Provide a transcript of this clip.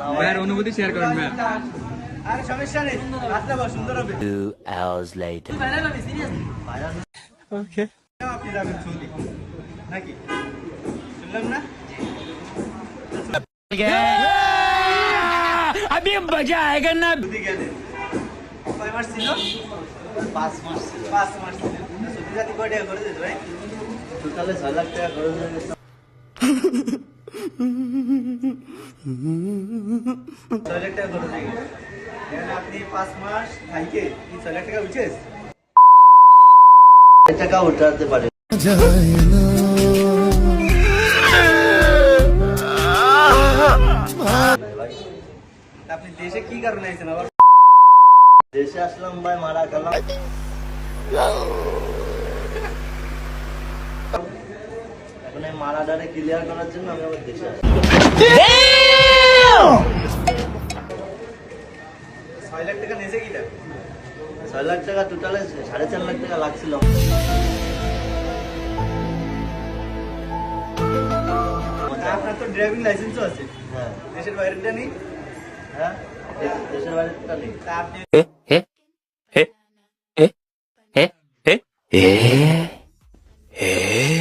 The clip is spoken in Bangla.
ভাইয়ের অনুভূতি শেয়ার করুন ভাই। আরে সমস্যা নেই, রাস্তা বড় সুন্দর হবে। 2 hours later. ওকে। আপনি যাবেন সৌদি নাকি? শুনলাম না? अभी मजा आएगा ना। সৌদি গেলেন কয় মাস ছিল? 5 মাস ছিল। 5 মাস ছিল। সৌদি জাতি কয় টাকা খরচ হয়েছে ভাই? টোটালে 6 লাখ টাকা খরচ হয়ে গেছে। 6 লাখ টাকা খরচ হয়ে গেছে। এখানে আপনি 5 মাস থাইকে কি 6 লাখ টাকা উঠেছে? টাকা উঠাতে পারে। ভাই আপনি দেশে কি কারণে আইছেন আবার? দেশে আসলাম ভাই, মারা গেলাম। এখন এই মারাটারে ক্লিয়ার করার জন্য আমি আবার দেশে আসলাম। 6 লাখ টাকা নেছে কিটা? 6 লাখ টাকা টোটালে 4.5 লাখ টাকা লাগছিল। আপনার তো ড্রাইভিং লাইসেন্সও আছে, হ্যাঁ দেশের বাইরেটা নেই। হ্যাঁ, দেশের বাইরেটা নেই। তা আপনি eh